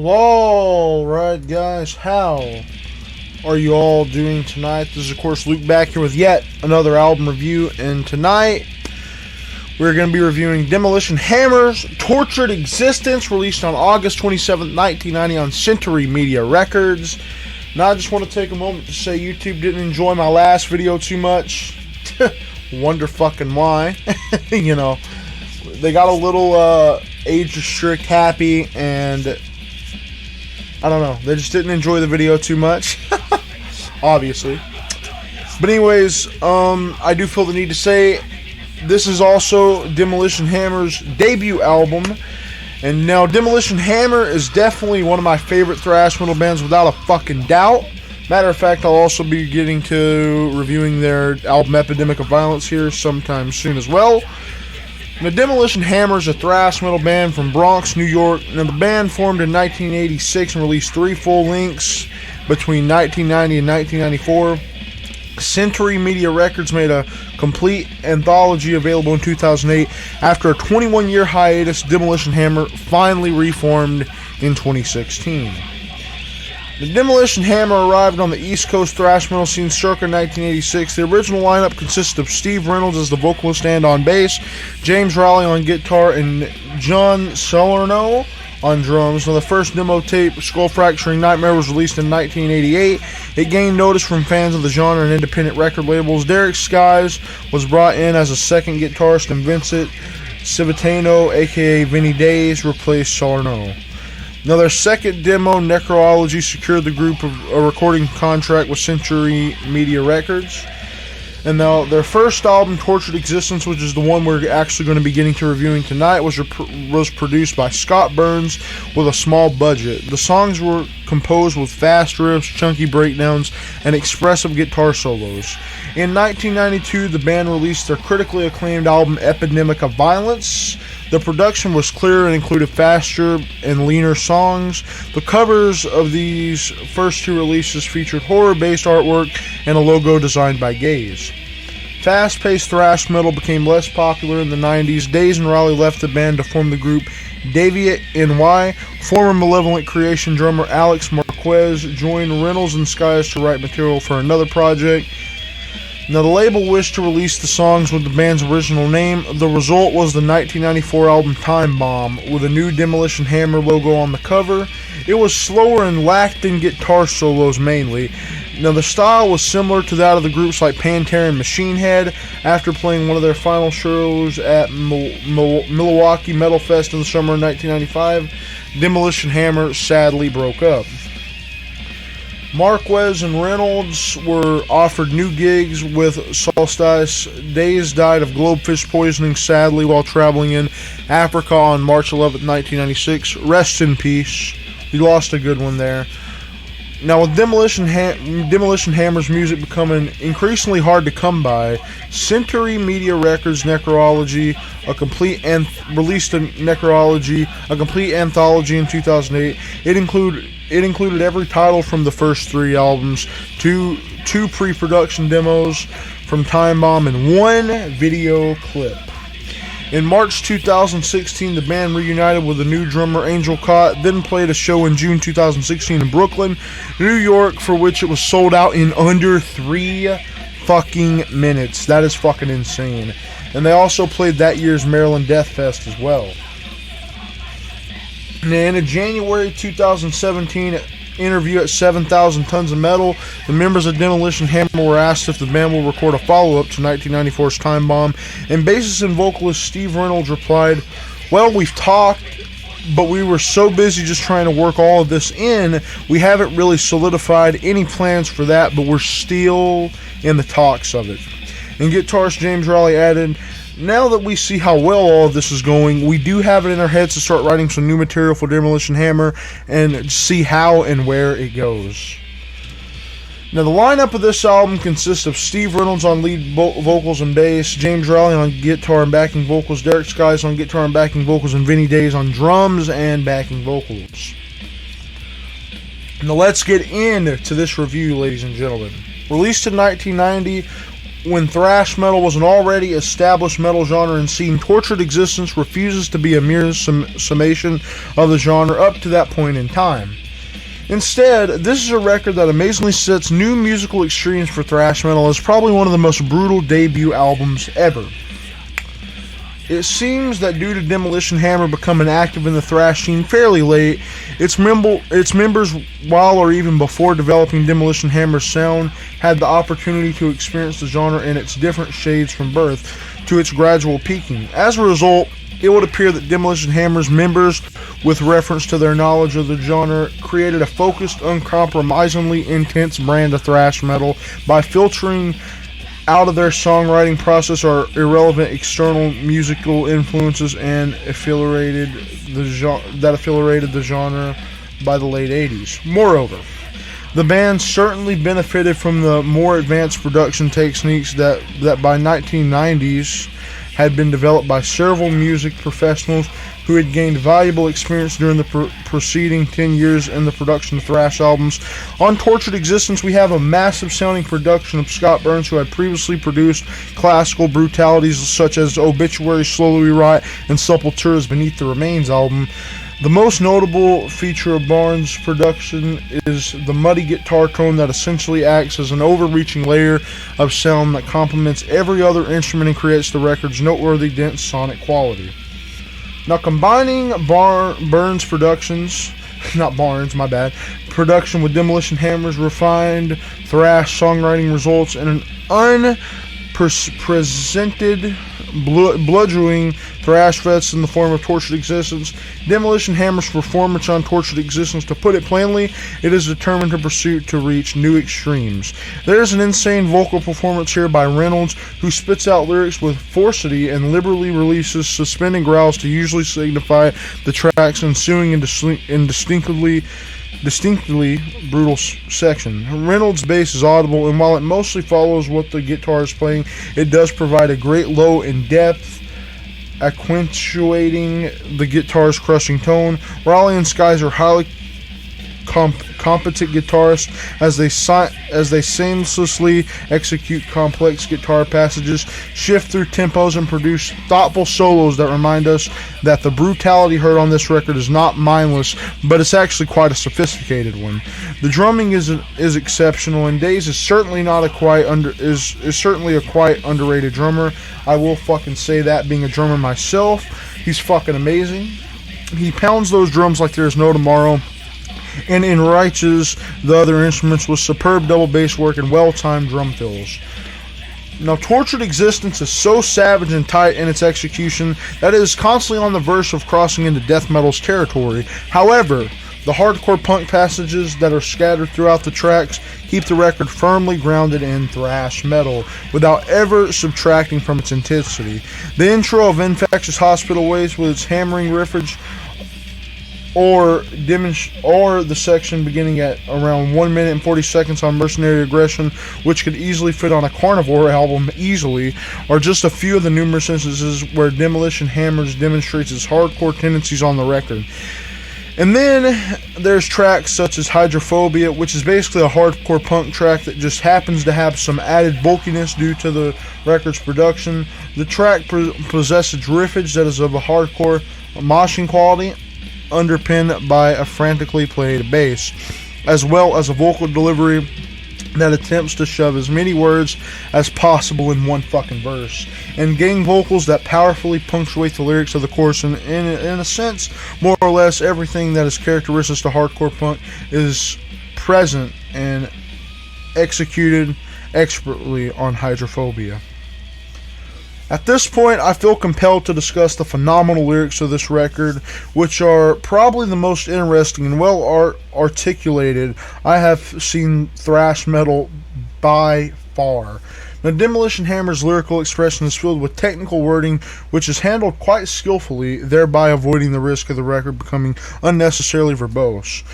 Alright guys, how are you all doing tonight? This is of course Luke back here with yet another album review, and tonight we're going to be reviewing Demolition Hammers' Tortured Existence, released on August 27th, 1990 on Century Media Records. Now I just want to take a moment to say YouTube didn't enjoy my last video too much. Wonder fucking why. You know, they got a little age restrict happy, and I don't know, they just didn't enjoy the video too much. Obviously. But anyways, I do feel the need to say this is also Demolition Hammer's debut album. And now Demolition Hammer is definitely one of my favorite thrash metal bands without a fucking doubt. Matter of fact, I'll also be getting to reviewing their album Epidemic of Violence here sometime soon as well. Now, Demolition Hammer is a thrash metal band from Bronx, New York. Now, the band formed in 1986 and released 3 full lengths between 1990 and 1994. Century Media Records made a complete anthology available in 2008. After a 21-year hiatus, Demolition Hammer finally reformed in 2016. The Demolition Hammer arrived on the East Coast thrash metal scene circa 1986. The original lineup consisted of Steve Reynolds as the vocalist and on bass, James Rowley on guitar, and John Salerno on drums. Now, the first demo tape, Skull Fracturing Nightmare, was released in 1988. It gained notice from fans of the genre and independent record labels. Derek Skies was brought in as a second guitarist, and Vincent Civitano, aka Vinny Days, replaced Salerno. Now, their second demo, Necrology, secured the group a recording contract with Century Media Records. And now, their first album, Tortured Existence, which is the one we're actually going to be getting to reviewing tonight, was produced by Scott Burns with a small budget. The songs were composed with fast riffs, chunky breakdowns, and expressive guitar solos. In 1992, the band released their critically acclaimed album, Epidemic of Violence. The production was clearer and included faster and leaner songs. The covers of these first 2 releases featured horror-based artwork and a logo designed by Gaze. Fast-paced thrash metal became less popular in the 90s. Days and Raleigh left the band to form the group Deviant NY. Former Malevolent Creation drummer Alex Marquez joined Reynolds and Skies to write material for another project. Now, the label wished to release the songs with the band's original name. The result was the 1994 album Time Bomb, with a new Demolition Hammer logo on the cover. It was slower and lacked in guitar solos mainly. Now, the style was similar to that of the groups like Pantera and Machine Head. After playing one of their final shows at Milwaukee Metal Fest in the summer of 1995, Demolition Hammer sadly broke up. Marquez and Reynolds were offered new gigs with Solstice. Days died of globefish poisoning sadly while traveling in Africa on March 11, 1996. Rest in peace. We lost a good one there. Now, with Demolition Hammer's music becoming increasingly hard to come by, Century Media Records Necrology, released a Necrology, a complete anthology in 2008. It included every title from the first 3 albums, 2 pre-production demos from Time Bomb, and 1 video clip. In March 2016, the band reunited with the new drummer Angel Cott, then played a show in June 2016 in Brooklyn, New York, for which it was sold out in under 3 fucking minutes. That is fucking insane. And they also played that year's Maryland Death Fest as well. And in a January 2017 interview at 7,000 Tons of Metal, the members of Demolition Hammer were asked if the band will record a follow-up to 1994's Time Bomb, and bassist and vocalist Steve Reynolds replied, "Well, we've talked, but we were so busy just trying to work all of this in, we haven't really solidified any plans for that, but we're still in the talks of it." And guitarist James Rowley added, "Now that we see how well all of this is going, we do have it in our heads to start writing some new material for Demolition Hammer and see how and where it goes." Now, the lineup of this album consists of Steve Reynolds on lead vocals and bass, James Rowley on guitar and backing vocals, Derek Skies on guitar and backing vocals, and Vinny Days on drums and backing vocals. Now, let's get into this review, ladies and gentlemen. Released in 1990, when thrash metal was an already established metal genre and seeing Tortured Existence refuses to be a mere summation of the genre up to that point in time. Instead, this is a record that amazingly sets new musical extremes for thrash metal as probably one of the most brutal debut albums ever. It seems that due to Demolition Hammer becoming active in the thrash scene fairly late, its members, while or even before developing Demolition Hammer's sound, had the opportunity to experience the genre in its different shades from birth to its gradual peaking. As a result, it would appear that Demolition Hammer's members, with reference to their knowledge of the genre, created a focused, uncompromisingly intense brand of thrash metal by filtering out of their songwriting process are irrelevant external musical influences and affiliated the genre by the late 80s. Moreover, the band certainly benefited from the more advanced production techniques that by 1990s had been developed by several music professionals who had gained valuable experience during the preceding 10 years in the production of thrash albums. On Tortured Existence, we have a massive sounding production of Scott Burns, who had previously produced classical brutalities such as Obituary, Slowly Rot, and Sepultura's Beneath the Remains album. The most notable feature of Barnes' production is the muddy guitar tone that essentially acts as an overreaching layer of sound that complements every other instrument and creates the record's noteworthy dense sonic quality. Now, combining Burns' production with Demolition Hammer's refined thrash songwriting results in an unprecedented bludgeoning thrash fest in the form of Tortured Existence. Demolition Hammer's performance on Tortured Existence, to put it plainly, it is determined to pursue to reach new extremes. There is an insane vocal performance here by Reynolds, who spits out lyrics with forcity and liberally releases suspending growls to usually signify the track's ensuing and distinctly brutal section. Reynolds' bass is audible, and while it mostly follows what the guitar is playing, it does provide a great low in depth, accentuating the guitar's crushing tone. Raleigh and Skies are highly competent guitarists as they seamlessly execute complex guitar passages, shift through tempos, and produce thoughtful solos that remind us that the brutality heard on this record is not mindless, but it's actually quite a sophisticated one. The drumming is exceptional, and Daze is certainly a quite underrated drummer. I will fucking say that, being a drummer myself. He's fucking amazing. He pounds those drums like there's no tomorrow, and enriches the other instruments with superb double bass work and well-timed drum fills. Now, Tortured Existence is so savage and tight in its execution that it is constantly on the verge of crossing into death metal's territory. However, the hardcore punk passages that are scattered throughout the tracks keep the record firmly grounded in thrash metal without ever subtracting from its intensity. The intro of Infectious Hospital Waste with its hammering riffage, or the section beginning at around 1 minute and 40 seconds on Mercenary Aggression, which could easily fit on a Carnivore album easily, are just a few of the numerous instances where Demolition Hammers demonstrates its hardcore tendencies on the record. And then there's tracks such as Hydrophobia, which is basically a hardcore punk track that just happens to have some added bulkiness due to the record's production. The track possesses riffage that is of a hardcore moshing quality, underpinned by a frantically played bass, as well as a vocal delivery that attempts to shove as many words as possible in one fucking verse, and gang vocals that powerfully punctuate the lyrics of the chorus. And in a sense, more or less everything that is characteristic to hardcore punk is present and executed expertly on Hydrophobia. At this point, I feel compelled to discuss the phenomenal lyrics of this record, which are probably the most interesting and well articulated I have seen thrash metal by far. Now, Demolition Hammer's lyrical expression is filled with technical wording, which is handled quite skillfully, thereby avoiding the risk of the record becoming unnecessarily verbose.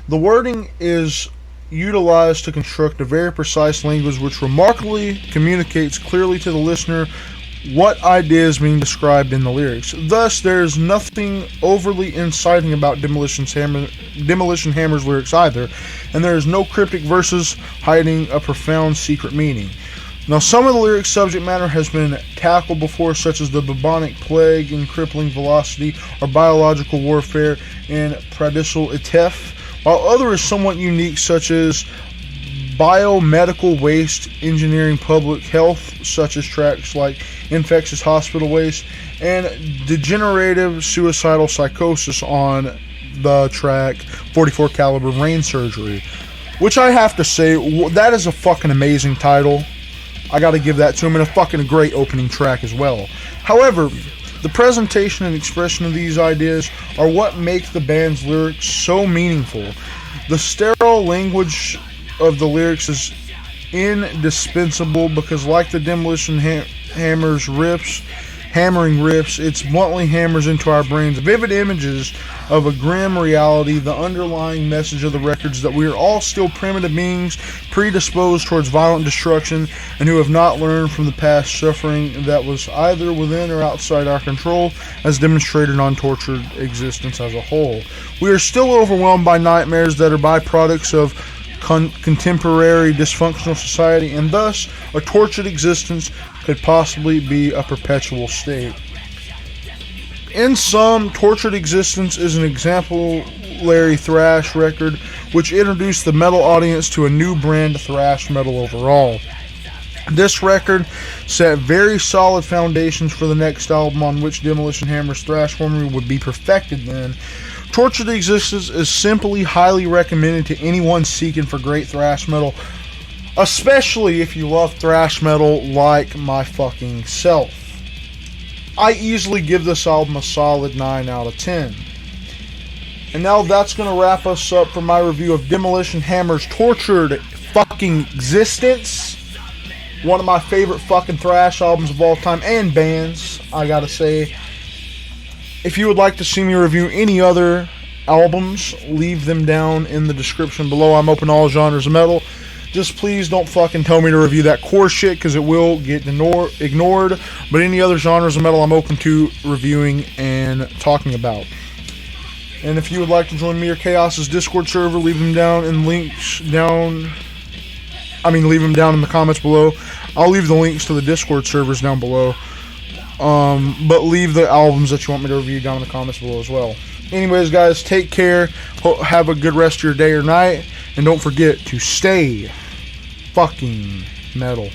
The wording is utilized to construct a very precise language which remarkably communicates clearly to the listener what idea is being described in the lyrics. Thus, there is nothing overly inciting about Demolition Hammer's lyrics either, and there is no cryptic verses hiding a profound secret meaning. Now, some of the lyrics' subject matter has been tackled before, such as the bubonic plague and crippling velocity, or biological warfare and paradisal etef, while other is somewhat unique, such as biomedical waste, engineering public health, such as tracks like infectious hospital waste, and degenerative suicidal psychosis on the track 44 caliber brain surgery, which I have to say, that is a fucking amazing title. I gotta give that to him, and a fucking great opening track as well. However, the presentation and expression of these ideas are what make the band's lyrics so meaningful. The sterile language of the lyrics is indispensable because, like the Demolition Hammers riffs, hammering riffs, it's bluntly hammers into our brains vivid images of a grim reality. The underlying message of the records that we are all still primitive beings, predisposed towards violent destruction, and who have not learned from the past suffering that was either within or outside our control, as demonstrated on tortured existence as a whole. We are still overwhelmed by nightmares that are byproducts of contemporary dysfunctional society, and thus a tortured existence could possibly be a perpetual state. In sum, Tortured Existence is an exemplary thrash record which introduced the metal audience to a new brand of thrash metal overall. This record set very solid foundations for the next album, on which Demolition Hammers' thrash formula would be perfected then. Tortured Existence is simply highly recommended to anyone seeking for great thrash metal, especially if you love thrash metal like my fucking self. I easily give this album a solid 9 out of 10. And now that's going to wrap us up for my review of Demolition Hammers' Tortured fucking Existence. One of my favorite fucking thrash albums of all time, and bands, I gotta say. If you would like to see me review any other albums, leave them down in the description below. I'm open to all genres of metal. Just please don't fucking tell me to review that core shit, because it will get ignored. But any other genres of metal I'm open to reviewing and talking about. And if you would like to join me or Chaos's Discord server, leave them down in links down. Leave them down in the comments below. I'll leave the links to the Discord servers down below. But leave the albums that you want me to review down in the comments below as well. Anyways, guys, take care. Have a good rest of your day or night. And don't forget to stay fucking metal.